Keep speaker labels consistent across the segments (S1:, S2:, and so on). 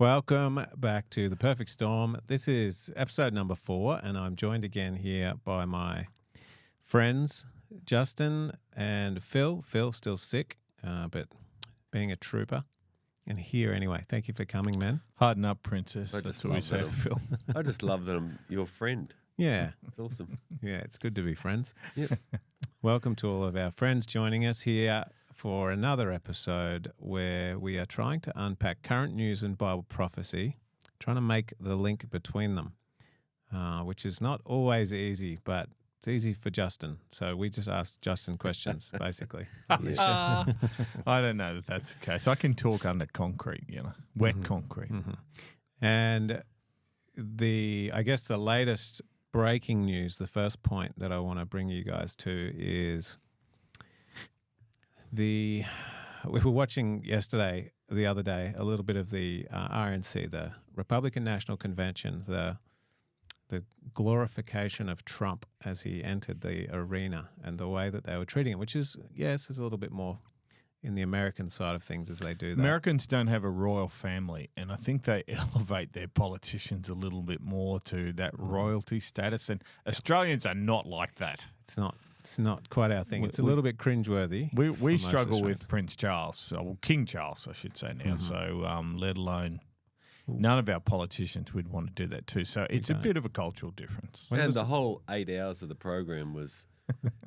S1: Welcome back to The Perfect Storm. This is episode number 4, and I'm joined again here by my friends, Justin and Phil. Phil still sick, but being a trooper. And here anyway. Thank you for coming, man.
S2: Harden up, princess.
S3: That's
S2: what we say to Phil.
S3: I just love that I'm your friend.
S1: Yeah.
S3: It's awesome.
S1: Yeah, it's good to be friends.
S3: Yep.
S1: Welcome to all of our friends joining us here for another episode where we are trying to unpack current news and Bible prophecy, trying to make the link between them, which is not always easy, but it's easy for Justin. So we just ask Justin questions, basically.
S2: I don't know that that's the case. I can talk under concrete, wet concrete.
S1: Mm-hmm. And I guess the latest breaking news, the first point that I want to bring you guys to is we were watching the other day, a little bit of the RNC, the Republican National Convention, the glorification of Trump as he entered the arena and the way that they were treating it, which is, yes, is a little bit more in the American side of things as they do that.
S2: Americans don't have a royal family, and I think they elevate their politicians a little bit more to that royalty status, and Australians are not like that.
S1: It's not quite our thing. It's a little bit cringeworthy.
S2: We struggle with Prince Charles, well, King Charles, I should say now. So, let alone none of our politicians would want to do that too. So it's a bit of a cultural difference.
S3: And the whole 8 hours of the program was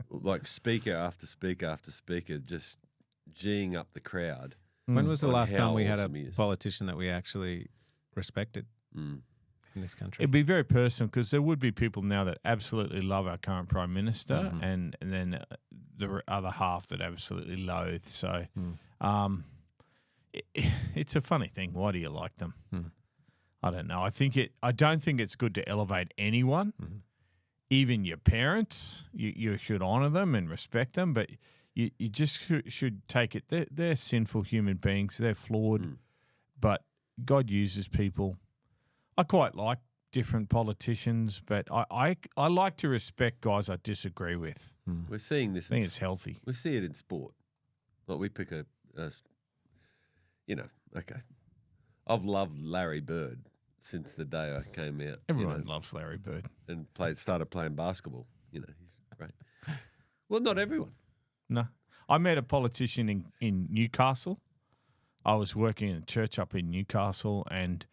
S3: like speaker after speaker after speaker, just geeing up the crowd.
S1: When was the last time we had a
S3: awesome
S1: politician that we actually respected in this country?
S2: It'd be very personal because there would be people now that absolutely love our current Prime Minister and then the other half that absolutely loathe. So it's a funny thing. Why do you like them? I don't know. I don't think it's good to elevate anyone, even your parents. You should honour them and respect them, but you just should take it. They're sinful human beings. They're flawed, but God uses people. I quite like different politicians, but I like to respect guys I disagree with.
S3: We're seeing this.
S2: I think it's healthy.
S3: We see it in sport. Like we pick okay. I've loved Larry Bird since the day I came out.
S2: Everyone loves Larry Bird.
S3: And started playing basketball. He's great. Well, not everyone.
S2: No. I met a politician in Newcastle. I was working in a church up in Newcastle, and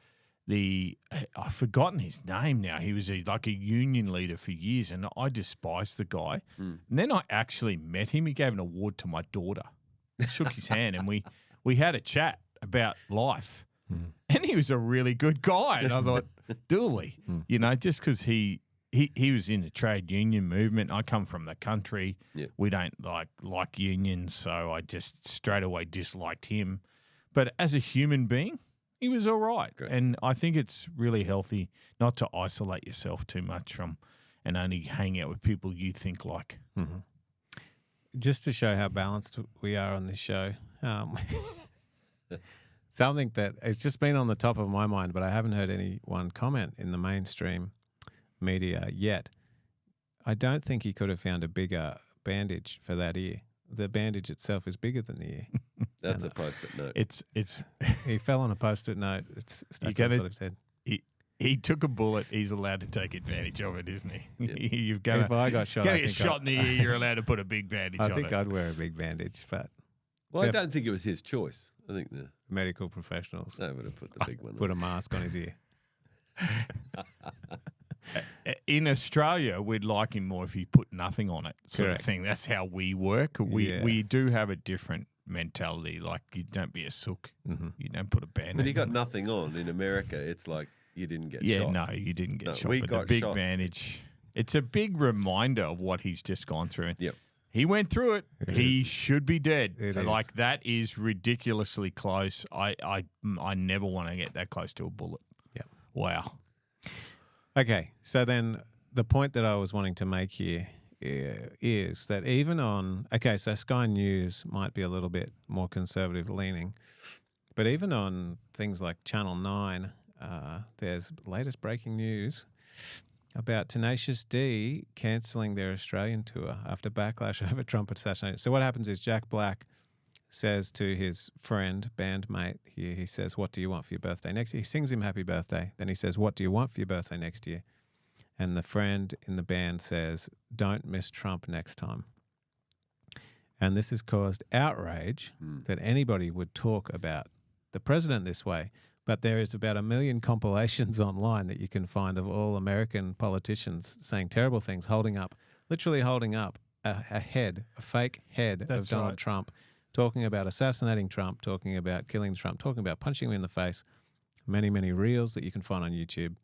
S2: I've forgotten his name now. He was like a union leader for years, and I despised the guy. And then I actually met him. He gave an award to my daughter. Shook his hand, and we had a chat about life. And he was a really good guy. And I thought, Dooley, just because he was in the trade union movement. I come from the country. Yep. We don't like unions, so I just straight away disliked him. But as a human being, he was all right. Great. And I think it's really healthy not to isolate yourself too much from and only hang out with people you think like.
S1: Just to show how balanced we are on this show, something that has just been on the top of my mind, but I haven't heard anyone comment in the mainstream media yet. I don't think he could have found a bigger bandage for that ear. The bandage itself is bigger than the ear.
S3: That's a post-it note.
S2: It's
S1: he fell on a post-it note. It's stuck outside of his head.
S2: He took a bullet. He's allowed to take advantage of it, isn't he?
S1: Yep. If I got shot,
S2: get shot in the ear, you're allowed to put a big bandage on it.
S1: I think I'd wear a big bandage, but
S3: I don't think it was his choice. I think the
S1: medical professionals
S3: would have put the big one.
S1: Put a mask on his ear.
S2: In Australia, we'd like him more if he put nothing on it, sort of thing. That's how we work. We do have a different mentality. Like, you don't be a sook. You don't put a bandage.
S3: But he got nothing on. In America, it's like you didn't get shot.
S2: Yeah, no, you didn't get shot.
S3: We
S2: but
S3: got
S2: the big
S3: shot.
S2: bandage. It's a big reminder of what he's just gone through.
S3: Yep.
S2: He went through it. He
S1: is.
S2: should be dead.
S1: It
S2: like
S1: is.
S2: that is ridiculously close. I never want to get that close to a bullet.
S1: Yeah.
S2: Wow.
S1: Okay, so then the point that I was wanting to make here is that even on so Sky News might be a little bit more conservative leaning, but even on things like Channel 9, there's latest breaking news about Tenacious D cancelling their Australian tour after backlash over Trump assassination. So what happens is Jack Black says to his friend, bandmate here, he says, "What do you want for your birthday next year?" He sings him happy birthday. Then he says, "What do you want for your birthday next year?" And the friend in the band says, "Don't miss Trump next time." And this has caused outrage that anybody would talk about the president this way. But there is about 1 million compilations online that you can find of all American politicians saying terrible things, literally holding up a head, a fake head of Donald Trump, talking about assassinating Trump, talking about killing Trump, talking about punching him in the face. Many, many reels that you can find on YouTube.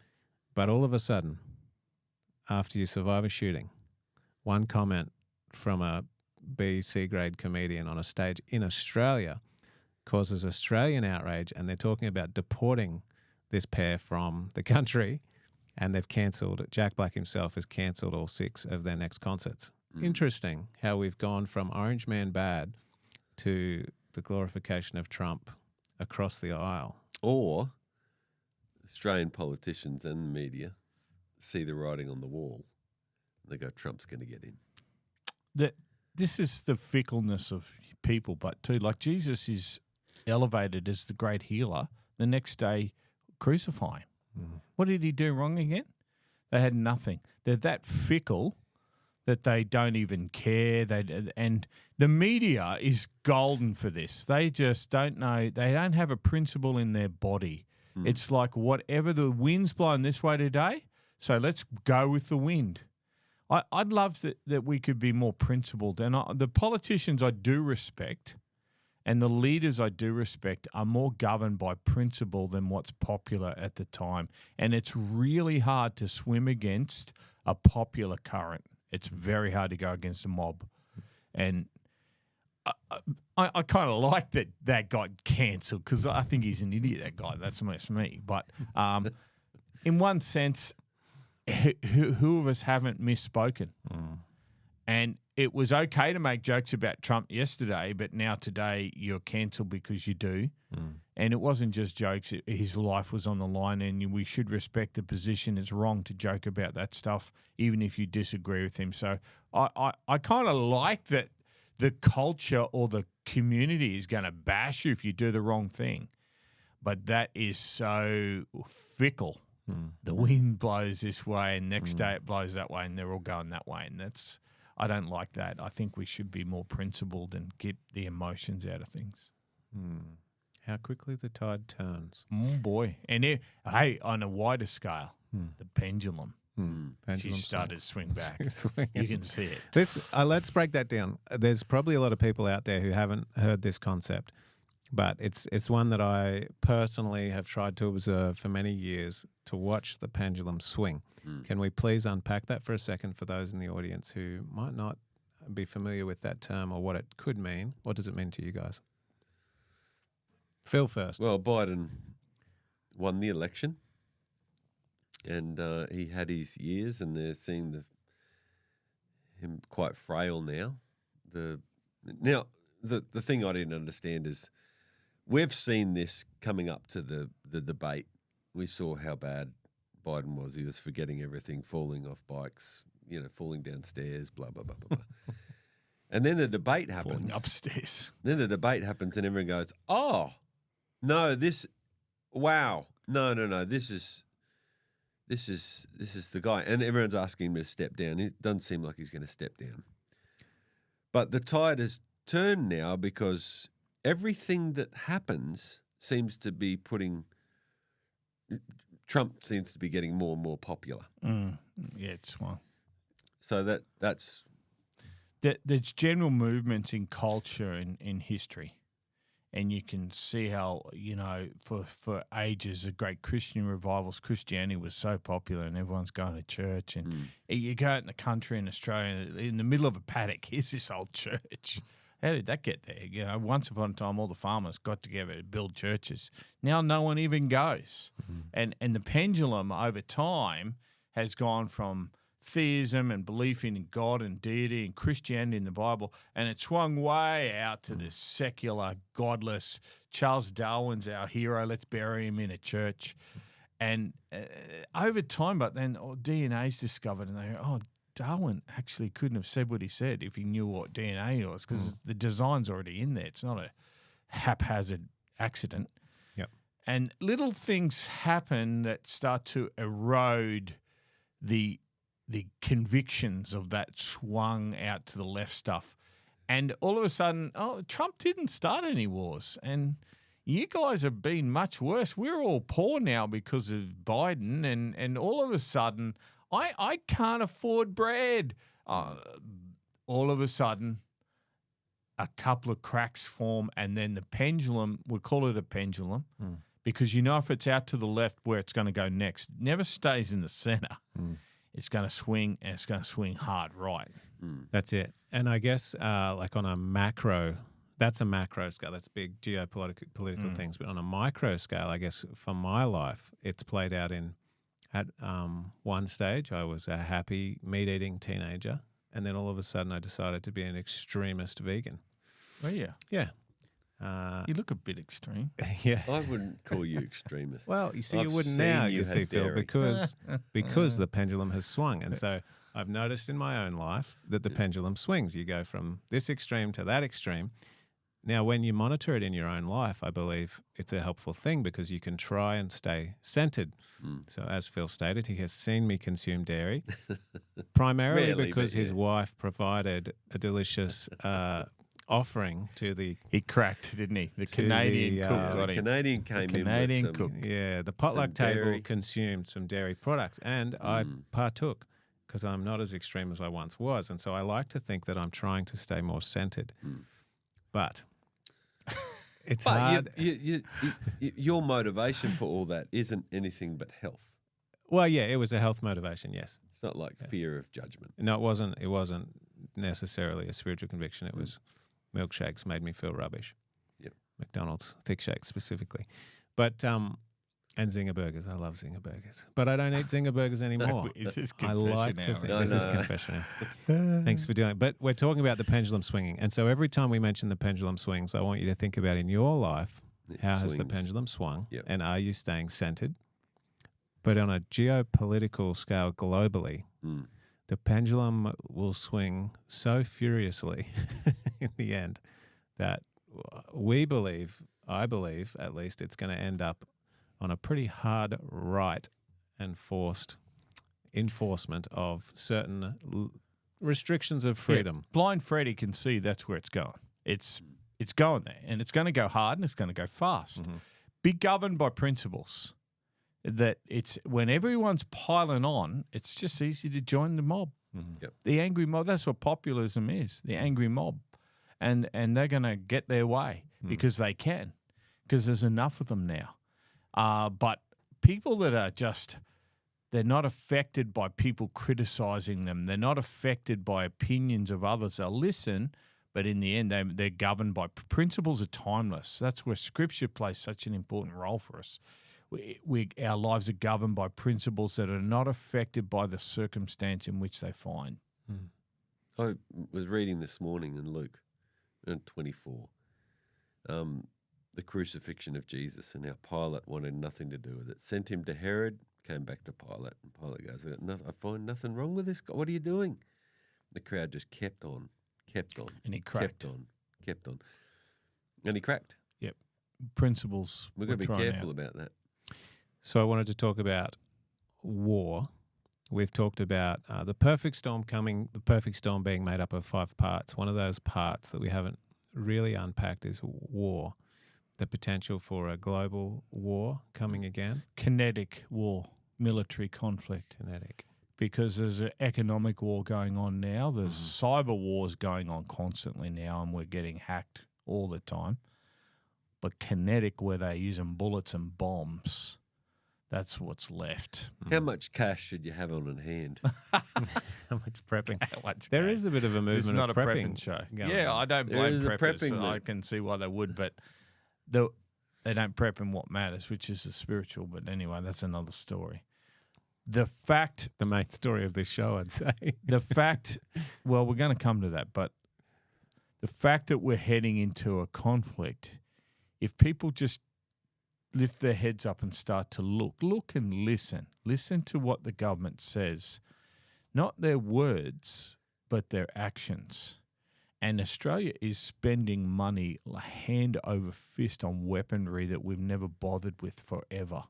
S1: But all of a sudden, after you survive a shooting, one comment from a B, C grade comedian on a stage in Australia causes Australian outrage, and they're talking about deporting this pair from the country, and they've cancelled, Jack Black himself has cancelled all 6 of their next concerts. Interesting how we've gone from Orange Man bad to the glorification of Trump across the aisle.
S3: Or Australian politicians and media see the writing on the wall and they go, Trump's going to get in.
S2: This is the fickleness of people, but too, like Jesus is elevated as the great healer, the next day crucify him. What did he do wrong again? They had nothing. They're that fickle that they don't even care. And the media is golden for this. They just don't know. They don't have a principle in their body. It's like whatever the wind's blowing this way today, so let's go with the wind. I'd love that we could be more principled. And the politicians I do respect and the leaders I do respect are more governed by principle than what's popular at the time. And it's really hard to swim against a popular current. It's very hard to go against a mob. And I kind of like that got cancelled because I think he's an idiot, that guy. That's me. But in one sense, who of us haven't misspoken? And it was okay to make jokes about Trump yesterday, but now today you're cancelled because you do. And it wasn't just jokes. His life was on the line, and we should respect the position. It's wrong to joke about that stuff, even if you disagree with him. So I kind of like that the culture or the community is going to bash you if you do the wrong thing. But that is so fickle. The wind blows this way, and next day it blows that way, and they're all going that way. And I don't like that. I think we should be more principled and get the emotions out of things.
S1: How quickly the tide turns.
S2: Oh, boy. And hey, on a wider scale, the pendulum. She started to swing back. You can see it.
S1: Let's break that down. There's probably a lot of people out there who haven't heard this concept, but it's one that I personally have tried to observe for many years, to watch the pendulum swing. Can we please unpack that for a second for those in the audience who might not be familiar with that term or what it could mean? What does it mean to you guys? Phil first.
S3: Well, Biden won the election, and he had his years, and they're seeing him quite frail now. The thing I didn't understand is we've seen this coming up to the debate. We saw how bad Biden was. He was forgetting everything, falling off bikes, falling downstairs, blah, blah, blah, blah, blah. And then the debate happens.
S2: Falling upstairs.
S3: Then the debate happens and everyone goes, oh, no, wow, no, this is the guy. And everyone's asking him to step down. It doesn't seem like he's going to step down. But the tide has turned now because everything that happens seems to be Trump seems to be getting more and more popular.
S2: Yeah, it's swung.
S3: So that's...
S2: There's general movements in culture and in history. And you can see how, for ages, the great Christian revivals, Christianity was so popular and everyone's going to church. And you go out in the country in Australia, in the middle of a paddock, here's this old church. How did that get there? Once upon a time, all the farmers got together to build churches. Now no one even goes. And the pendulum over time has gone from theism and belief in God and deity and Christianity in the Bible, and it swung way out to this secular, godless, Charles Darwin's our hero, let's bury him in a church. And over time, but then DNA's discovered, and they go, Darwin actually couldn't have said what he said if he knew what DNA was, because the design's already in there. It's not a haphazard accident.
S1: Yep.
S2: And little things happen that start to erode the convictions of that swung out to the left stuff. And all of a sudden, Trump didn't start any wars. And you guys have been much worse. We're all poor now because of Biden. And all of a sudden, I can't afford bread. All of a sudden, a couple of cracks form, and then the pendulum, we'll call it a pendulum, because you know if it's out to the left where it's going to go next, it never stays in the center. It's going to swing, and it's going to swing hard right.
S1: That's it. And I guess like on a macro, that's a macro scale. That's big geopolitical things. But on a micro scale, I guess for my life, it's played out at one stage, I was a happy meat-eating teenager. And then all of a sudden I decided to be an extremist vegan.
S2: Oh, yeah.
S1: Yeah.
S2: You look a bit extreme.
S1: Yeah.
S3: I wouldn't call you extremist.
S1: Well, you see,
S3: I've
S1: you wouldn't
S3: seen
S1: now,
S3: you
S1: you see,
S3: have
S1: Phil,
S3: dairy.
S1: because the pendulum has swung. And so I've noticed in my own life that the pendulum swings. You go from this extreme to that extreme. Now, when you monitor it in your own life, I believe it's a helpful thing because you can try and stay centered. So as Phil stated, he has seen me consume dairy, primarily
S3: Rarely,
S1: because
S3: but
S1: his
S3: yeah.
S1: wife provided a delicious offering to the
S2: He cracked, didn't he? The
S1: To
S2: Canadian
S1: the,
S2: cook
S1: uh,
S2: got
S3: The
S2: him.
S3: Canadian came
S2: Canadian
S3: in with
S2: cook.
S1: yeah, the potluck table
S3: dairy.
S1: consumed some dairy products, and I partook because I'm not as extreme as I once was, and so I like to think that I'm trying to stay more centered, but it's hard.
S3: Your motivation for all that isn't anything but health.
S1: Well, yeah, it was a health motivation, yes.
S3: It's not like fear of judgment.
S1: No, it wasn't. It wasn't necessarily a spiritual conviction. It was milkshakes made me feel rubbish.
S3: Yep.
S1: McDonald's thick shakes specifically, but and Zinger burgers. I love Zinger burgers, but I don't eat Zinger burgers anymore.
S2: Is this
S1: I
S2: confession
S1: like to
S2: hour?
S1: think
S3: No,
S1: this is
S3: no.
S1: confession hour. Thanks for doing it. But we're talking about the pendulum swinging, and so every time we mention the pendulum swings, I want you to think about in your life how has the
S3: swings.
S1: pendulum swung,
S3: Yep.
S1: and are you staying centered? But on a geopolitical scale globally, the pendulum will swing so furiously in the end that I believe at least, it's going to end up on a pretty hard right and forced enforcement of certain restrictions of freedom.
S2: Yeah, Blind Freddy can see that's where it's going. It's going there, and it's going to go hard and it's going to go fast. Be governed by principles. That it's when everyone's piling on, it's just easy to join the mob.
S3: Yep.
S2: The angry mob, that's what populism is, the angry mob. And they're going to get their way because they can, because there's enough of them now. But people that are just, they're not affected by people criticizing them. They're not affected by opinions of others. They'll listen, but in the end, they're governed by principles are timeless. That's where Scripture plays such an important role for us. Our lives are governed by principles that are not affected by the circumstance in which they find.
S3: I was reading this morning in Luke 24, the crucifixion of Jesus, and how Pilate wanted nothing to do with it. Sent him to Herod, came back to Pilate, and Pilate goes, I find nothing wrong with this guy. What are you doing? The crowd just kept on.
S2: And he cracked.
S3: Kept on. And he cracked.
S2: Yep. Principles.
S3: We've got to be
S2: were thrown
S3: careful
S2: out.
S3: about that.
S1: So I wanted to talk about war. We've talked about the perfect storm coming, the perfect storm being made up of 5 parts. One of those parts that we haven't really unpacked is war, the potential for a global war coming again.
S2: Kinetic war, military conflict.
S1: Kinetic.
S2: Because there's an economic war going on now. There's cyber wars going on constantly now, and we're getting hacked all the time. But kinetic, where they're using bullets and bombs, that's what's left.
S3: How much cash should you have on hand?
S1: How much prepping? There is a bit of a movement
S2: It's not
S1: of
S2: a
S1: prepping
S2: prepping show.
S1: going
S2: Yeah,
S1: on.
S2: I don't
S3: There
S2: blame
S3: is a
S2: preppers.
S3: prepping
S2: So I
S3: move.
S2: can see why they would, but they don't prep in what matters, which is the spiritual. But anyway, that's another story. The fact,
S1: The main story of this show, I'd say.
S2: well, we're going to come to that, but the fact that we're heading into a conflict, if people just lift their heads up and start to look and listen to what the government says, not their words, but their actions. And Australia is spending money hand over fist on weaponry that we've never bothered with forever,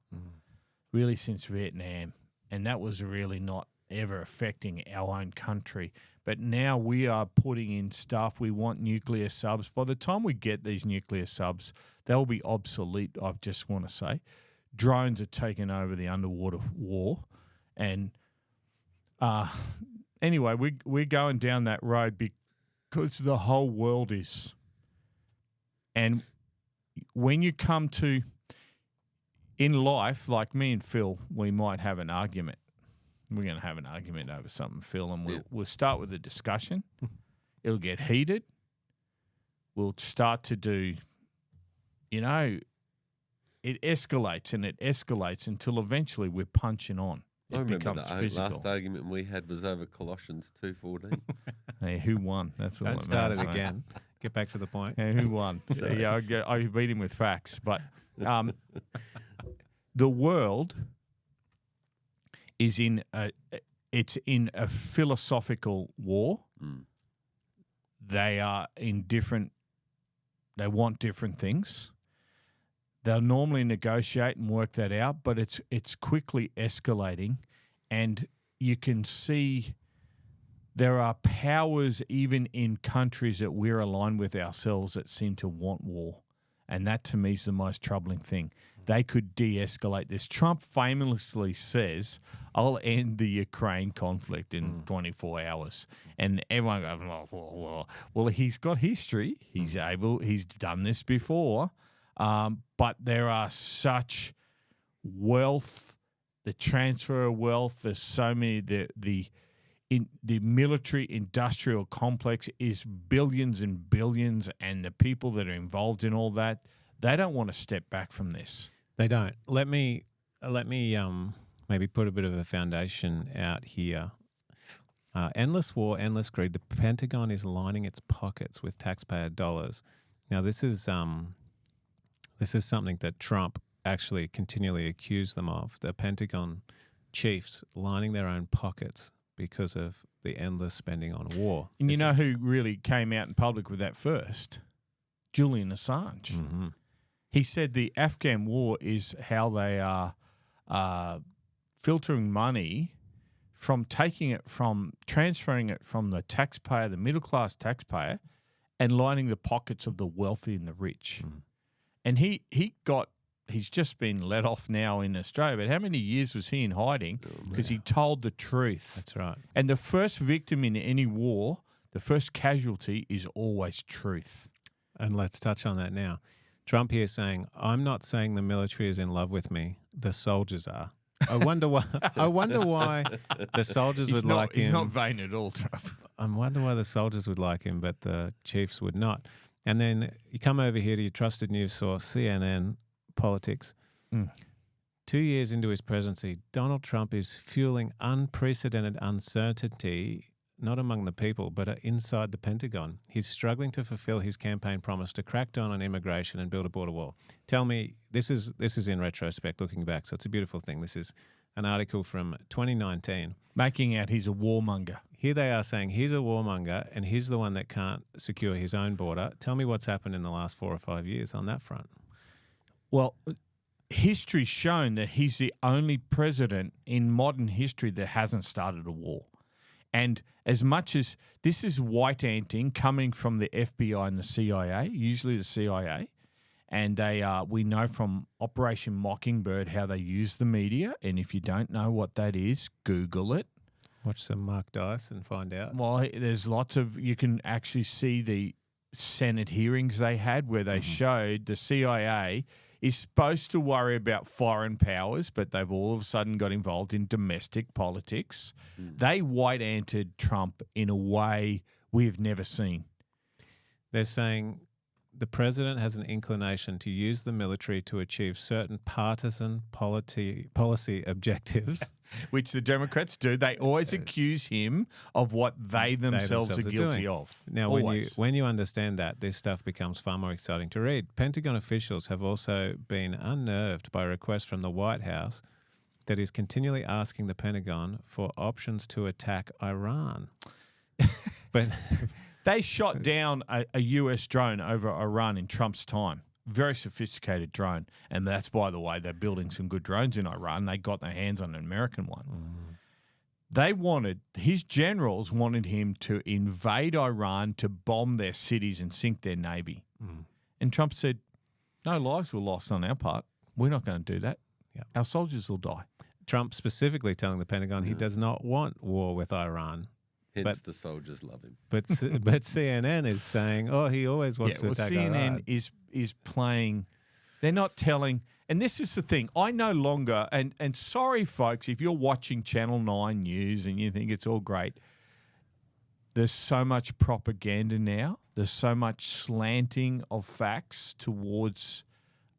S2: really since Vietnam. And that was really not ever affecting our own country. But now we are putting in stuff. We want nuclear subs. By the time we get these nuclear subs, they'll be obsolete, I just want to say. Drones are taking over the underwater war. And anyway, we're going down that road because the whole world is. And when you come to, in life, like me and Phil, we might have an argument. We're going to have an argument over something, Phil, and we'll start with a discussion. It'll get heated. We'll start to do, it escalates and it escalates until eventually we're punching on.
S3: I
S2: It
S3: remember
S2: becomes
S3: the
S2: physical.
S3: last argument we had was over Colossians 2:14.
S2: Hey, who won? That's all
S1: Don't
S2: that
S1: start
S2: matters,
S1: it
S2: mate.
S1: again. Get back to the point.
S2: Yeah, who won? So, yeah, I beat him with facts. But the world is in a philosophical war. They are they want different things. They'll normally negotiate and work that out, but it's quickly escalating, and you can see there are powers even in countries that we're aligned with ourselves that seem to want war. And that, to me, is the most troubling thing. They could de-escalate this. Trump famously says, I'll end the Ukraine conflict in 24 hours. And everyone goes, well, he's got history. He's done this before. But there are such wealth, the transfer of wealth, there's so many, the military industrial complex is billions and billions, and the people that are involved in all that, they don't want to step back from this.
S1: They don't. Let me maybe put a bit of a foundation out here. Endless war, endless greed. The Pentagon is lining its pockets with taxpayer dollars. Now, this is something that Trump actually continually accused them of. The Pentagon chiefs lining their own pockets because of the endless spending on war.
S2: And you know who really came out in public with that first? Julian Assange.
S1: Mm-hmm.
S2: He said the Afghan war is how they are filtering money from transferring it from the taxpayer, the middle-class taxpayer, and lining the pockets of the wealthy and the rich. Mm. And he's just been let off now in Australia, but how many years was he in hiding? Because he told the truth.
S1: That's right.
S2: And the first victim in any war, the first casualty is always truth.
S1: And let's touch on that now. Trump here saying, I'm not saying the military is in love with me. The soldiers are. I wonder why the soldiers would like him.
S2: He's not vain at all, Trump.
S1: I wonder why the soldiers would like him, but the chiefs would not. And then you come over here to your trusted news source, CNN Politics. 2 years into his presidency, Donald Trump is fueling unprecedented uncertainty, not among the people, but inside the Pentagon. He's struggling to fulfill his campaign promise to crack down on immigration and build a border wall. Tell me, this is in retrospect, looking back, so it's a beautiful thing. This is an article from 2019.
S2: Making out he's a warmonger.
S1: Here they are saying he's a warmonger and he's the one that can't secure his own border. Tell me what's happened in the last 4 or 5 years on that front.
S2: Well, history's shown that he's the only president in modern history that hasn't started a war. And as much as this is white anting coming from the FBI and the CIA, usually the CIA, and we know from Operation Mockingbird how they use the media. And if you don't know what that is, Google it.
S1: Watch some Mark Dice and find out.
S2: Well, there's you can actually see the Senate hearings they had where they showed the CIA is supposed to worry about foreign powers, but they've all of a sudden got involved in domestic politics. They white-anted Trump in a way we've never seen.
S1: They're saying the president has an inclination to use the military to achieve certain partisan policy objectives.
S2: Which the Democrats do. They always accuse him of what they themselves are guilty
S1: doing.
S2: of.
S1: Now, when you understand that, this stuff becomes far more exciting to read. Pentagon officials have also been unnerved by requests from the White House that is continually asking the Pentagon for options to attack Iran. But
S2: They shot down a US drone over Iran in Trump's time. Very sophisticated drone. And that's, by the way, they're building some good drones in Iran. They got their hands on an American one. His generals wanted him to invade Iran to bomb their cities and sink their navy. And Trump said, no lives were lost on our part. We're not going to do that.
S1: Yep.
S2: Our soldiers will die.
S1: Trump specifically telling the Pentagon he does not want war with Iran.
S3: Hence the soldiers love him.
S1: But CNN is saying, oh, he always wants to attack
S2: CNN
S1: Iran.
S2: is playing. They're not telling. And this is the thing. I no longer, and sorry, folks, if you're watching Channel 9 News and you think it's all great, there's so much propaganda now. There's so much slanting of facts towards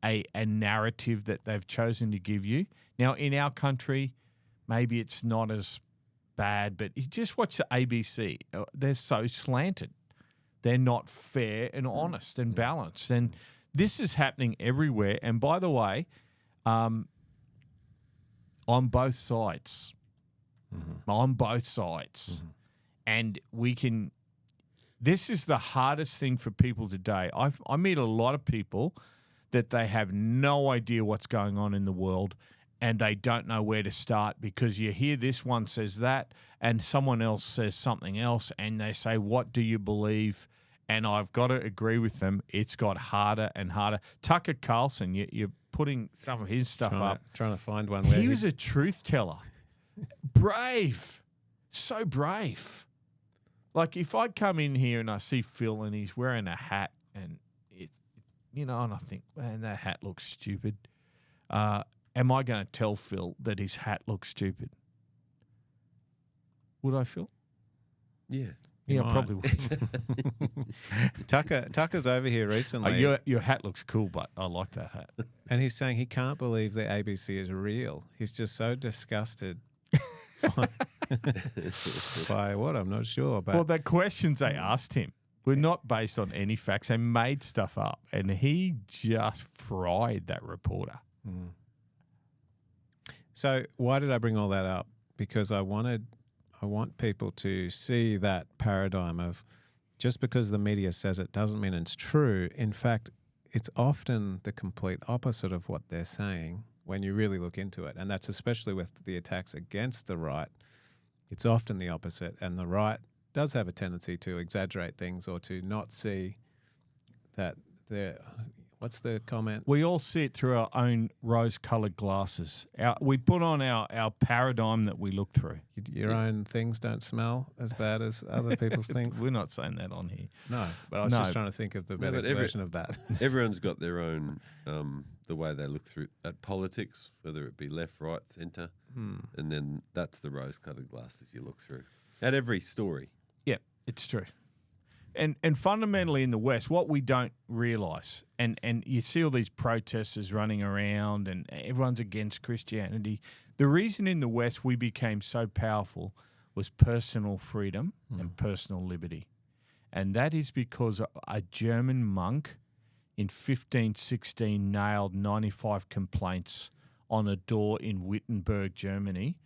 S2: a narrative that they've chosen to give you. Now, in our country, maybe it's not as bad, but you just watch the ABC. They're so slanted. They're not fair and honest and balanced. And this is happening everywhere. And by the way, on both sides. On both sides. And this is the hardest thing for people today. I meet a lot of people that they have no idea what's going on in the world and they don't know where to start because you hear this one says that and someone else says something else and they say, what do you believe? And I've got to agree with them. It's got harder and harder. Tucker Carlson, you're putting some of his stuff up.
S1: Trying to find one where
S2: he was a truth teller. Brave. So brave. Like if I come in here and I see Phil and he's wearing a hat and and I think, man, that hat looks stupid. Am I going to tell Phil that his hat looks stupid? Would I, Phil?
S3: Yeah.
S2: Yeah, I probably would.
S1: Tucker's over here recently.
S2: Your hat looks cool, but I like that hat.
S1: And he's saying he can't believe the ABC is real. He's just so disgusted by what? I'm not sure. But
S2: Well, the questions they asked him were not based on any facts. They made stuff up, and he just fried that reporter.
S1: So why did I bring all that up? Because I want people to see that paradigm of just because the media says it doesn't mean it's true. In fact, it's often the complete opposite of what they're saying when you really look into it. And that's especially with the attacks against the right. It's often the opposite. And the right does have a tendency to exaggerate things or to not see that what's the comment?
S2: We all see it through our own rose-coloured glasses. We put on our paradigm that we look through.
S1: Your own things don't smell as bad as other people's things?
S2: We're not saying that on here.
S1: No, but I was just trying to think of the better version of that.
S3: Everyone's got their own, the way they look through at politics, whether it be left, right, centre, and then that's the rose-coloured glasses you look through at every story.
S2: Yeah, it's true. And fundamentally in the West, what we don't realise, and you see all these protesters running around and everyone's against Christianity, the reason in the West we became so powerful was personal freedom and personal liberty. And that is because a German monk in 1516 nailed 95 complaints on a door in Wittenberg, Germany,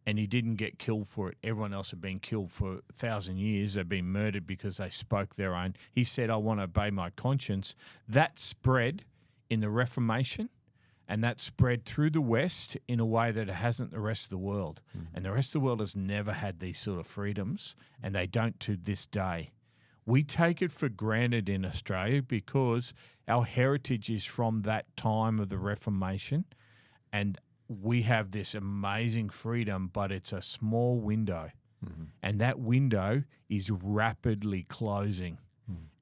S2: and he didn't get killed for it. Everyone else had been killed for 1,000 years. They'd been murdered because they spoke their own. He said, I want to obey my conscience. That spread in the Reformation, and that spread through the West in a way that it hasn't the rest of the world. And the rest of the world has never had these sort of freedoms, and they don't to this day. We take it for granted in Australia because our heritage is from that time of the Reformation, and we have this amazing freedom, but it's a small window. And that window is rapidly closing.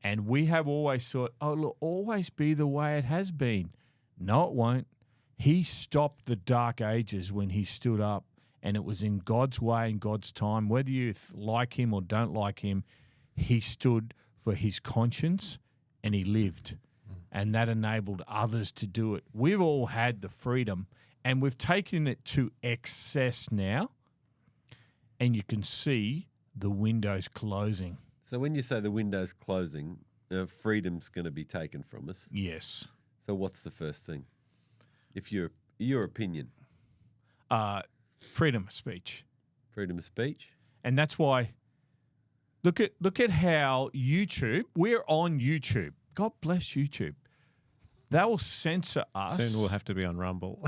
S2: And we have always thought, oh, it'll always be the way it has been. No, it won't. He stopped the dark ages when he stood up, and it was in God's way and God's time. Whether you like him or don't like him, he stood for his conscience and he lived. And that enabled others to do it. We've all had the freedom, and we've taken it to excess now, and you can see the windows closing.
S3: So when you say the window's closing, freedom's going to be taken from us.
S2: Yes.
S3: So what's the first thing? If your opinion.
S2: freedom of speech.
S3: Freedom of speech.
S2: And that's why look at how YouTube, we're on YouTube. God bless YouTube. They will censor us.
S1: Soon we'll have to be on Rumble.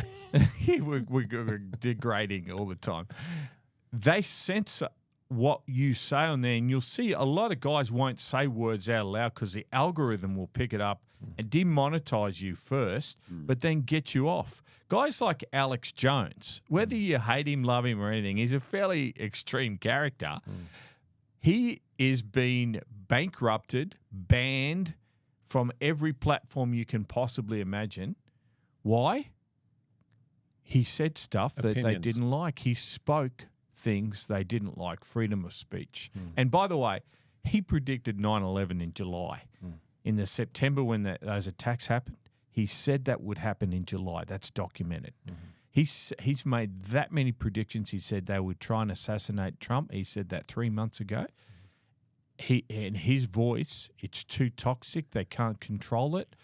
S2: we're degrading all the time. They censor what you say on there, and you'll see a lot of guys won't say words out loud because the algorithm will pick it up and demonetize you first, but then get you off. Guys like Alex Jones, whether you hate him, love him, or anything, he's a fairly extreme character. He is being bankrupted, banned from every platform you can possibly imagine. Why? He said stuff that they
S1: Opinions.
S2: didn't like. He spoke things they didn't like, freedom of speech. And by the way, he predicted 9/11 in July. In the September when those attacks happened, he said that would happen in July. That's documented. He's made that many predictions. He said they would try and assassinate Trump. He said that 3 months ago. And his voice, it's too toxic. They can't control it.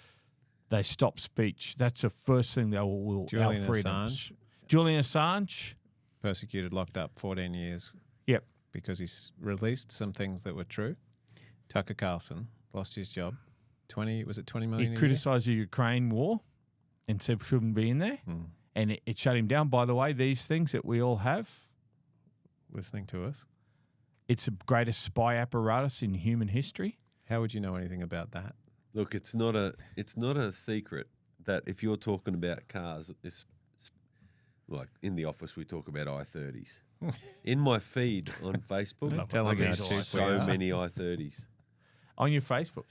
S2: They stop speech. That's the first thing they will.
S1: Julian
S2: our freedoms.
S1: Assange.
S2: Julian Assange.
S1: Persecuted, locked up 14 years.
S2: Yep.
S1: Because he's released some things that were true. Tucker Carlson lost his job. 20 million
S2: He
S1: a year?
S2: criticised the Ukraine war and said shouldn't be in there. And it shut him down. By the way, these things that we all have,
S1: Listening to us.
S2: it's the greatest spy apparatus in human history.
S1: How would you know anything about that?
S3: Look, it's not a secret that if you're talking about cars, like in the office we talk about i30s. In my feed on Facebook,
S1: Tell
S3: I
S1: them
S3: get
S1: how cheap we
S3: so
S1: are.
S3: many i30s.
S2: On your Facebook.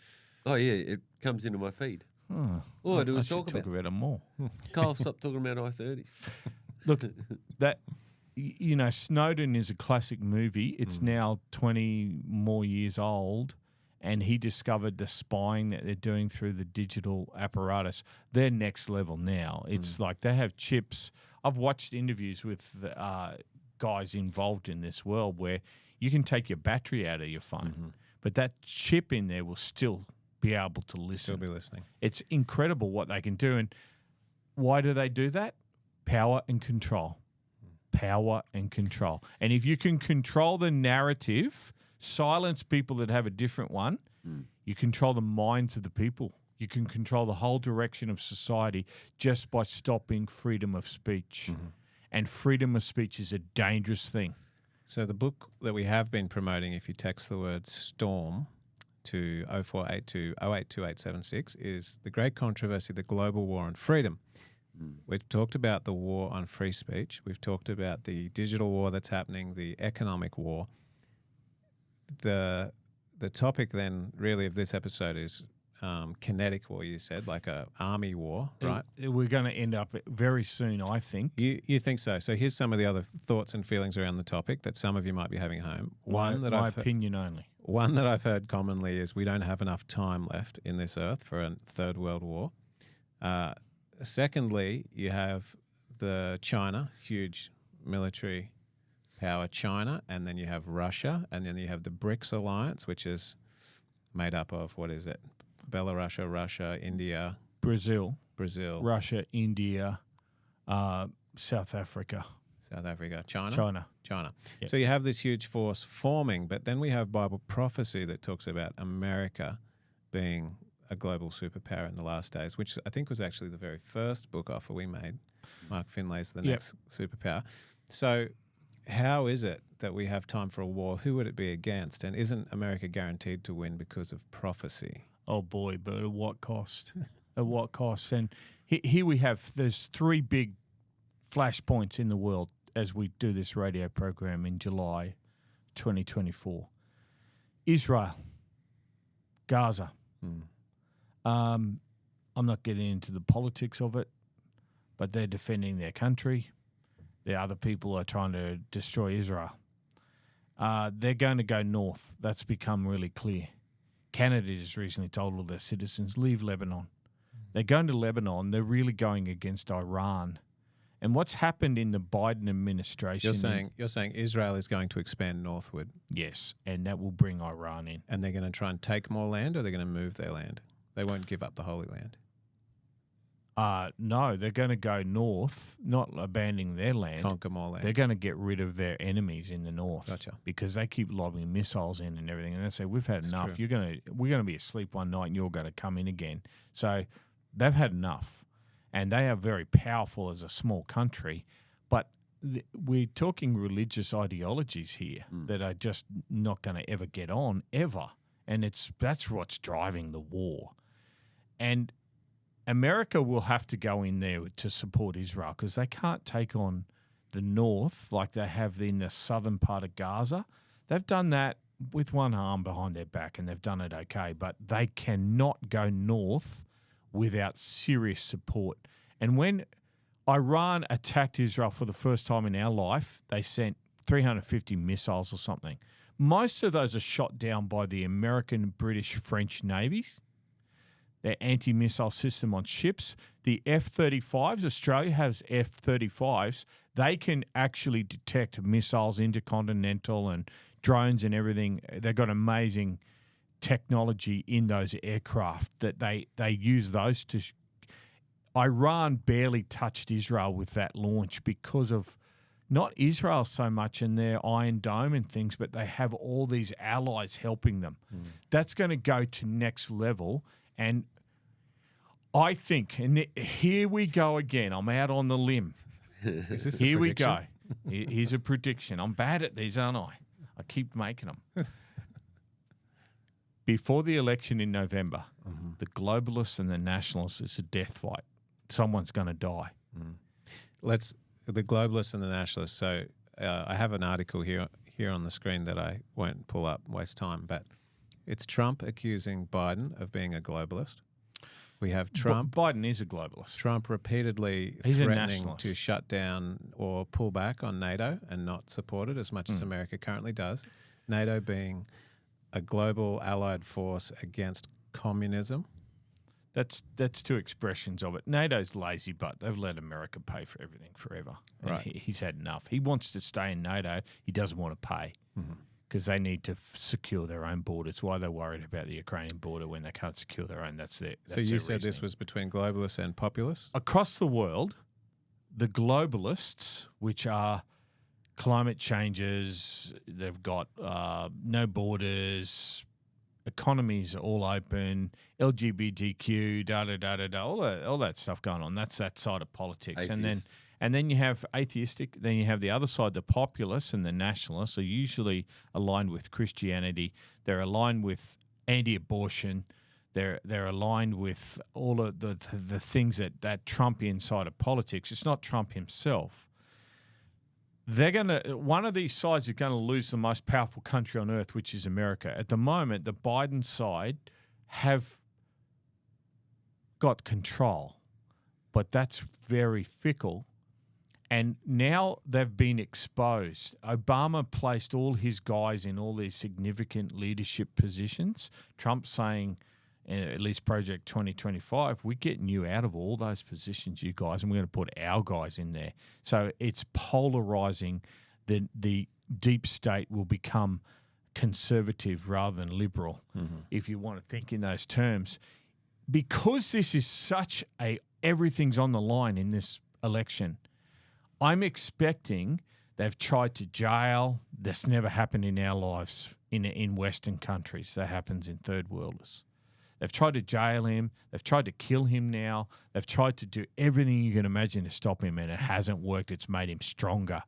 S3: Oh yeah, it comes into my feed. All I do is talk about
S2: them more.
S3: Carl, stop talking about i30s.
S2: Look, Snowden is a classic movie. It's now 20 more years old, and he discovered the spying that they're doing through the digital apparatus. They're next level now. It's like they have chips. I've watched interviews with the guys involved in this world where you can take your battery out of your phone, but that chip in there will still be able to listen.
S1: Still be listening.
S2: It's incredible what they can do. And why do they do that? Power and control. Power and control. And if you can control the narrative, silence people that have a different one, you control the minds of the people. You can control the whole direction of society just by stopping freedom of speech. And freedom of speech is a dangerous thing.
S1: So the book that we have been promoting, if you text the word STORM to 0482 082876, is The Great Controversy, the Global War on Freedom. We've talked about the war on free speech. We've talked about the digital war that's happening, the economic war. The topic then really of this episode is kinetic war, you said, like a army war, right?
S2: We're going to end up very soon, I think.
S1: You think so? So here's some of the other thoughts and feelings around the topic that some of you might be having at home.
S2: My opinion only.
S1: One that I've heard commonly is we don't have enough time left in this earth for a third world war. Secondly, you have the China, huge military power, China, and then you have Russia, and then you have the BRICS alliance, which is made up of, what is it? Belarus, Russia, India,
S2: Brazil,
S1: Russia,
S2: India, South Africa,
S1: China.
S2: Yep.
S1: So you have this huge force forming, but then we have Bible prophecy that talks about America being a global superpower in the last days, which I think was actually the very first book offer we made. Mark Finlay's the next superpower. So how is it that we have time for a war? Who would it be against? And isn't America guaranteed to win because of prophecy?
S2: Oh boy, but at what cost? At what cost? And here we have, there's three big flashpoints in the world as we do this radio program in July 2024. Israel, Gaza. I'm not getting into the politics of it, but they're defending their country. The other people are trying to destroy Israel. They're going to go north. That's become really clear. Canada just recently told all their citizens, leave Lebanon. They're going to Lebanon. They're really going against Iran. And what's happened in the Biden administration...
S1: You're saying Israel is going to expand northward.
S2: Yes, and that will bring Iran in.
S1: And they're going to try and take more land, or they're going to move their land? They won't give up the Holy Land.
S2: No, they're going to go north, not abandoning their land.
S1: Conquer more land.
S2: They're going to get rid of their enemies in the north.
S1: Gotcha.
S2: Because they keep lobbing missiles in and everything, and they say we've had
S1: That's
S2: enough.
S1: true.
S2: We're going to be asleep one night, and you're going to come in again. So they've had enough, and they are very powerful as a small country. But we're talking religious ideologies here that are just not going to ever get on ever, and that's what's driving the war, and America will have to go in there to support Israel because they can't take on the north like they have in the southern part of Gaza. They've done that with one arm behind their back and they've done it okay, but they cannot go north without serious support. And when Iran attacked Israel for the first time in our life, they sent 350 missiles or something. Most of those are shot down by the American, British, French navies. Their anti-missile system on ships. The F-35s, Australia has F-35s. They can actually detect missiles, intercontinental and drones and everything. They've got amazing technology in those aircraft that they use those to... Iran barely touched Israel with that launch because of not Israel so much in their Iron Dome and things, but they have all these allies helping them. That's going to go to next level. And I think, and here we go again. I'm out on the limb.
S1: Is this a
S2: Here we
S1: prediction?
S2: go. Here's a prediction. I'm bad at these, aren't I? I keep making them. Before the election in November, the globalists and the nationalists, it's a death fight. Someone's going to die.
S1: The globalists and the nationalists. So I have an article here on the screen that I won't pull up, waste time, but it's Trump accusing Biden of being a globalist. We have Trump.
S2: Biden is a globalist.
S1: Trump repeatedly
S2: He's a
S1: threatening
S2: nationalist.
S1: to shut down or pull back on NATO and not support it as much as America currently does. NATO being a global allied force against communism.
S2: That's two expressions of it. NATO's lazy, but they've let America pay for everything forever. And
S1: Right.
S2: he's had enough. He wants to stay in NATO. He doesn't want to pay because they need to secure their own borders. Why they're worried about the Ukrainian border when they can't secure their own? That's their.
S1: So you said this was between globalists and populists?
S2: Across the world, the globalists, which are climate changes, they've got no borders, economies all open, LGBTQ, all that stuff going on. That's that side of politics.
S3: Atheist.
S2: And then you have atheistic, then you have the other side, the populists and the nationalists are usually aligned with Christianity. They're aligned with anti-abortion. They're aligned with all of the things that Trumpian side of politics. It's not Trump himself. One of these sides is going to lose the most powerful country on earth, which is America. At the moment, the Biden side have got control, but that's very fickle. And now they've been exposed. Obama placed all his guys in all these significant leadership positions. Trump saying, at least Project 2025, we're getting you out of all those positions, you guys, and we're going to put our guys in there. So it's polarizing. The deep state will become conservative rather than liberal, if you want to think in those terms. Because this is such everything's on the line in this election, I'm expecting they've tried to jail. That's never happened in our lives in Western countries. That happens in third worlders. They've tried to jail him. They've tried to kill him now. They've tried to do everything you can imagine to stop him, and it hasn't worked. It's made him stronger.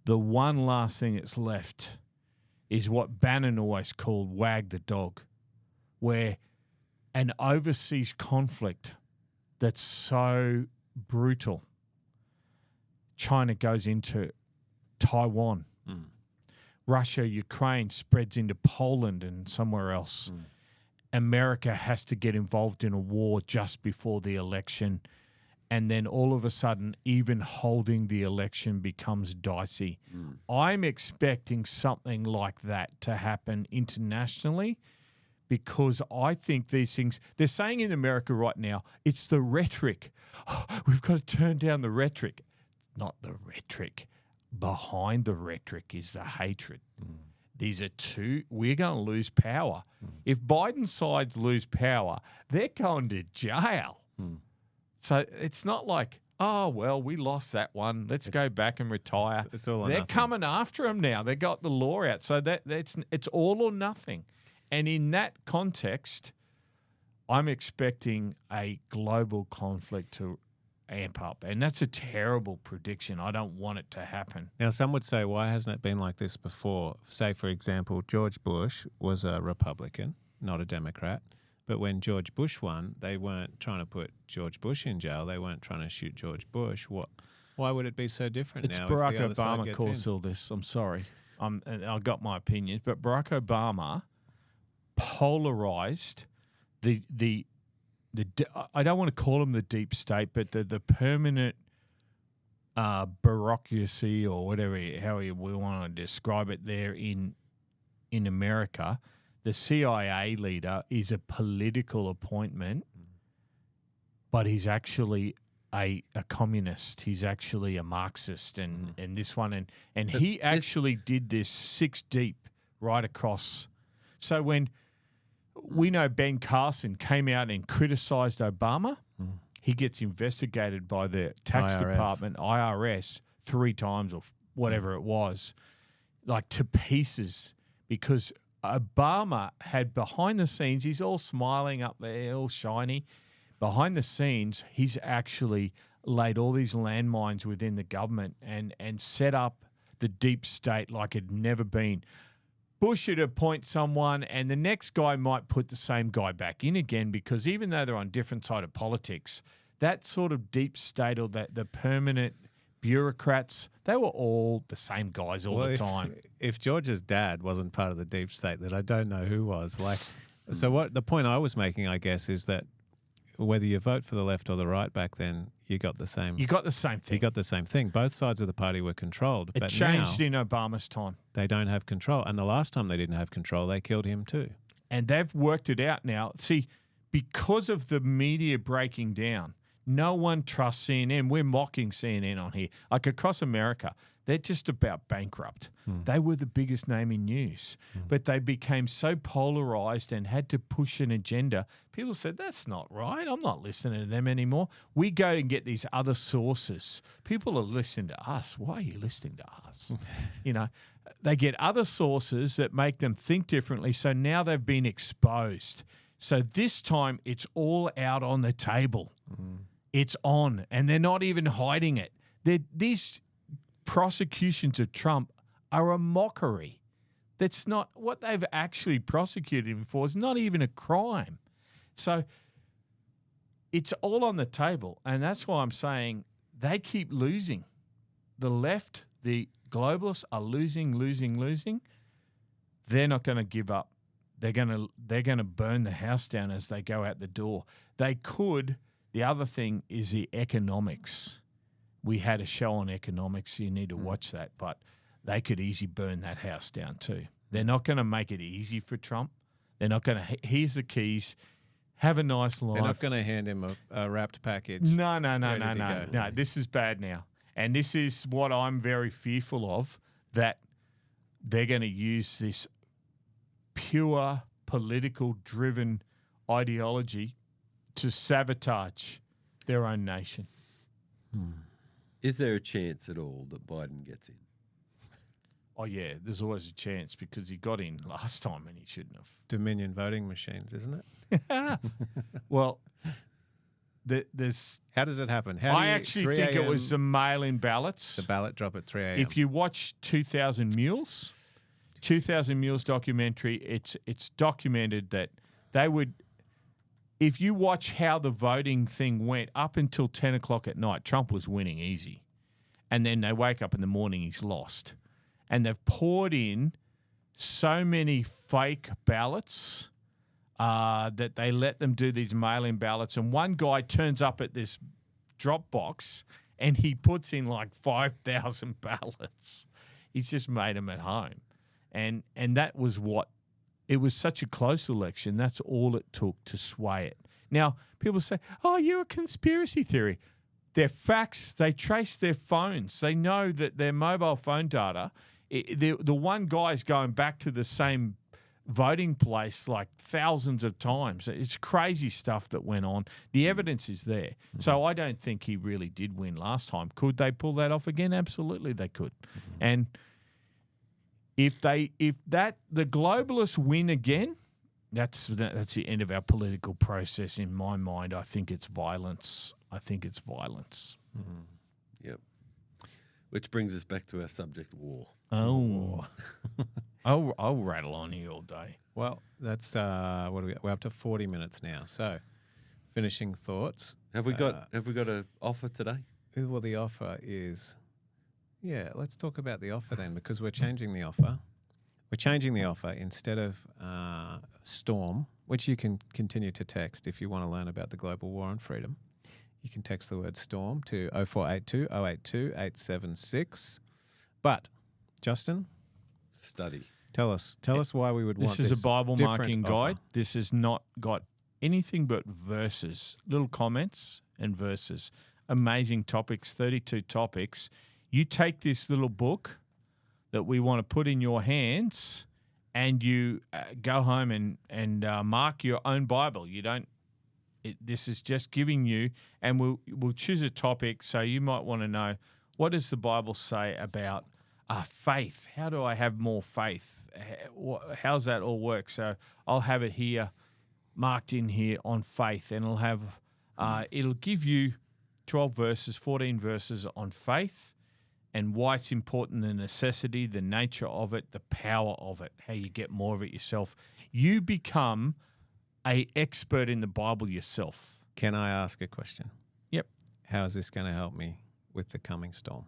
S2: The one last thing that's left is what Bannon always called wag the dog, where an overseas conflict that's so brutal, China goes into Taiwan. Russia, Ukraine spreads into Poland and somewhere else. America has to get involved in a war just before the election. And then all of a sudden, even holding the election becomes dicey. I'm expecting something like that to happen internationally because I think these things, they're saying in America right now, it's the rhetoric. Oh, we've got to turn down the rhetoric. Not the rhetoric. Behind the rhetoric is the hatred. These are we're going to lose power. If Biden's sides lose power, they're going to jail. So it's not like, oh, well, we lost that one. Let's go back and retire.
S1: It's all or
S2: They're
S1: nothing.
S2: coming after him now. They got the law out. So it's all or nothing. And in that context, I'm expecting a global conflict to amp up. And that's a terrible prediction. I don't want it to happen.
S1: Now, some would say, why hasn't it been like this before? Say, for example, George Bush was a Republican, not a Democrat. But when George Bush won, they weren't trying to put George Bush in jail. They weren't trying to shoot George Bush. Why would it be so different
S2: It's
S1: now?
S2: Barack
S1: if the other side
S2: Obama
S1: gets
S2: caused
S1: in?
S2: all this. I'm sorry. And I got my opinions. But Barack Obama polarized the I don't want to call them the deep state, but the permanent bureaucracy or whatever, we want to describe it there in America. The CIA leader is a political appointment, but he's actually a communist. He's actually a Marxist and this one. And he actually did this 6 deep right across. So when we know Ben Carlson came out and criticized Obama, he gets investigated by the tax
S1: IRS.
S2: department, IRS, 3 times or whatever it was, like to pieces, because Obama had behind the scenes, he's all smiling up there, all shiny. Behind the scenes, he's actually laid all these landmines within the government and set up the deep state like it had never been. Bush would appoint someone and the next guy might put the same guy back in again, because even though they're on different side of politics, that sort of deep state or the permanent bureaucrats, they were all the same guys all the time.
S1: If George's dad wasn't part of the deep state, then I don't know who was. So what the point I was making, I guess, is that whether you vote for the left or the right back then, you got the same.
S2: You got the same thing.
S1: You got the same thing. Both sides of the party were controlled.
S2: It
S1: but
S2: changed
S1: now
S2: in Obama's time.
S1: they don't have control. And the last time they didn't have control, they killed him too.
S2: And they've worked it out now. See, because of the media breaking down, no one trusts CNN. We're mocking CNN on here. Like across America, they're just about bankrupt. They were the biggest name in news, but they became so polarized and had to push an agenda. People said, that's not right. I'm not listening to them anymore. We go and get these other sources. People are listening to us. Why are you listening to us? They get other sources that make them think differently. So now they've been exposed. So this time it's all out on the table. It's on, and they're not even hiding it. These prosecutions of Trump are a mockery. That's not what they've actually prosecuted him for. It's not even a crime. So it's all on the table, and that's why I'm saying they keep losing. The left, the globalists are losing. They're not going to give up. They're going to burn the house down as they go out the door. They could. The other thing is the economics. We had a show on economics. You need to watch that. But they could easily burn that house down too. They're not going to make it easy for Trump. They're not going to. Here's the keys. Have a nice life.
S1: They're not going to hand him a wrapped package.
S2: No.
S1: ready to go.
S2: No, this is bad now. And this is what I'm very fearful of, that they're going to use this pure political driven ideology to sabotage their own nation.
S3: Is there a chance at all that Biden gets in?
S2: Oh, yeah, there's always a chance because he got in last time and he shouldn't have.
S1: Dominion voting machines, isn't it?
S2: Well, there's...
S1: How does it happen?
S2: I actually think it was the mail-in ballots.
S1: The ballot drop at 3 a.m.
S2: If you watch 2000 Mules documentary, it's documented that they would... If you watch how the voting thing went up until 10 o'clock at night, Trump was winning easy. And then they wake up in the morning, he's lost. And they've poured in so many fake ballots that they let them do these mail-in ballots. And one guy turns up at this drop box and he puts in like 5,000 ballots. He's just made them at home. And that was what... It was such a close election. That's all it took to sway it. Now, people say, oh, you're a conspiracy theory. They're facts. They trace their phones. They know that their mobile phone data, the one guy's going back to the same voting place like thousands of times. It's crazy stuff that went on. The evidence is there. So I don't think he really did win last time. Could they pull that off again? Absolutely they could. And if the globalists win again, that's the end of our political process in my mind. I think it's violence.
S3: Yep. Which brings us back to our subject, war.
S2: Oh. I'll rattle on here all day.
S1: Well, that's what are we? We're up to 40 minutes now. So, finishing thoughts.
S3: Have we got an offer today?
S1: Well, the offer is, let's talk about the offer then, because we're changing the offer. We're changing the offer instead of Storm, which you can continue to text if you want to learn about the global war on freedom. You can text the word Storm to 0482 082 876. But, Justin,
S3: study.
S1: Tell us why we would want this.
S2: This is a Bible marking
S1: offer.
S2: guide. This has not got anything but verses, little comments and verses. Amazing topics, 32 topics. You take this little book that we want to put in your hands and you go home and mark your own Bible. You don't. This is just giving you, and we'll choose a topic. So you might want to know, what does the Bible say about faith? How do I have more faith? How's that all work? So I'll have it here, marked in here on faith, and it'll give you 12 verses, 14 verses on faith and why it's important, the necessity, the nature of it, the power of it, how you get more of it yourself. You become an expert in the Bible yourself.
S1: Can I ask a question?
S2: Yep.
S1: How is this going to help me with the coming storm?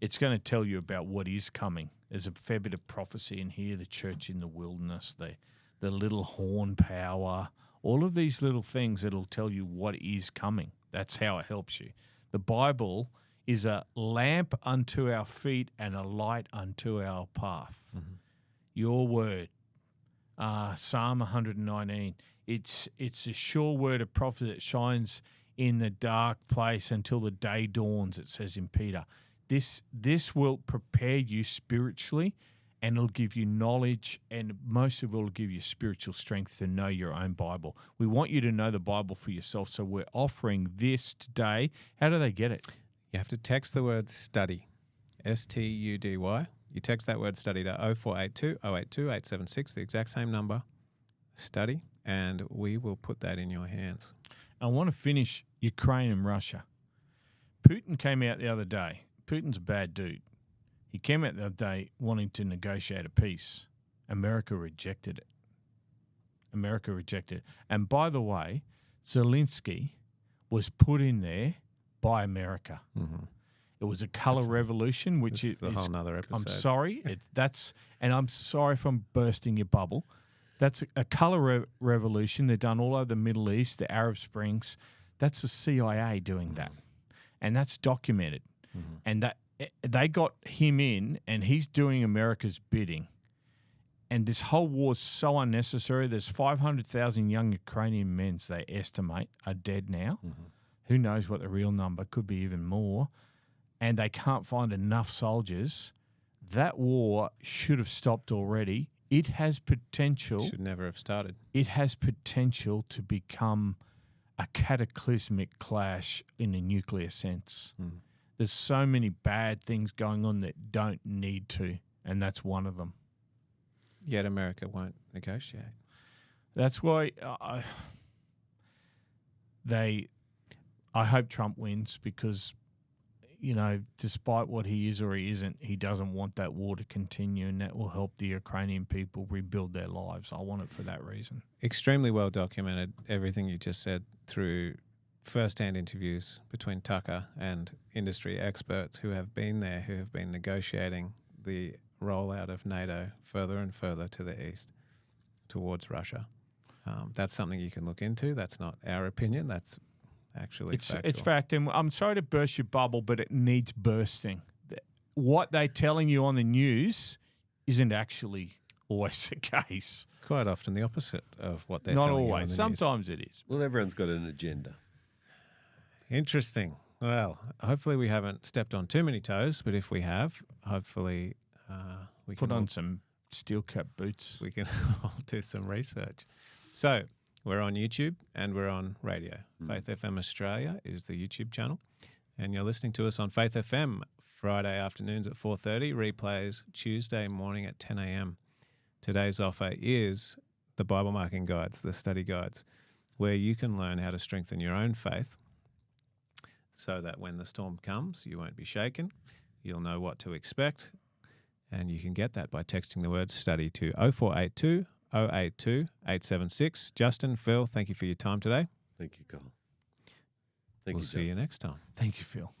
S2: It's going to tell you about what is coming. There's a fair bit of prophecy in here, the church in the wilderness, the little horn power, all of these little things that'll tell you what is coming. That's how it helps you. The Bible is a lamp unto our feet and a light unto our path. Mm-hmm. Your word, Psalm 119, it's a sure word of prophecy that shines in the dark place until the day dawns, it says in Peter. This will prepare you spiritually, and it'll give you knowledge, and most of all, it'll give you spiritual strength to know your own Bible. We want you to know the Bible for yourself, so we're offering this today. How do they get it?
S1: You have to text the word study, STUDY. You text that word study to 0482 082 876, the exact same number, study, and we will put that in your hands.
S2: I want to finish Ukraine and Russia. Putin came out the other day. Putin's a bad dude. He came out the other day wanting to negotiate a peace. America rejected it. And by the way, Zelensky was put in there by America. Mm-hmm. It was a color revolution, which is
S1: a whole nother episode.
S2: I'm sorry. And I'm sorry if I'm bursting your bubble. That's a color revolution. They're done all over the Middle East, the Arab Springs. That's the CIA doing that. And that's documented. Mm-hmm. And that they got him in, and he's doing America's bidding. And this whole war is so unnecessary. There's 500,000 young Ukrainian men, they estimate, are dead now. Mm-hmm. Who knows what the real number could be, even more. And they can't find enough soldiers. That war should have stopped already. It has potential.
S1: Should never have started.
S2: It has potential to become a cataclysmic clash in a nuclear sense. Mm. There's so many bad things going on that don't need to, and that's one of them.
S1: Yet America won't negotiate.
S2: That's why I hope Trump wins, because, you know, despite what he is or he isn't, he doesn't want that war to continue, and that will help the Ukrainian people rebuild their lives. I want it for that reason.
S1: Extremely well documented, everything you just said, through first-hand interviews between Tucker and industry experts who have been there, who have been negotiating the rollout of NATO further and further to the east towards Russia. That's something you can look into. That's not our opinion. That's actually factual.
S2: It's fact. And I'm sorry to burst your bubble, but it needs bursting. What they're telling you on the news isn't actually always the case.
S1: Quite often the opposite of what they're
S2: not
S1: telling
S2: always.
S1: you on the
S2: Sometimes
S1: news.
S2: It is.
S3: Well, everyone's got an agenda.
S1: Interesting. Well, hopefully we haven't stepped on too many toes, but if we have, hopefully we can
S2: put on some steel cap boots.
S1: We can all do some research. So we're on YouTube and we're on radio. Faith FM Australia is the YouTube channel. And you're listening to us on Faith FM Friday afternoons at 4:30, replays Tuesday morning at 10 a.m. Today's offer is the Bible marking guides, the study guides, where you can learn how to strengthen your own faith so that when the storm comes, you won't be shaken. You'll know what to expect. And you can get that by texting the word study to 0482 082 876. Justin, Phil, thank you for your time today.
S3: Thank you, Carl.
S1: We'll see you next time.
S2: Thank you, Phil.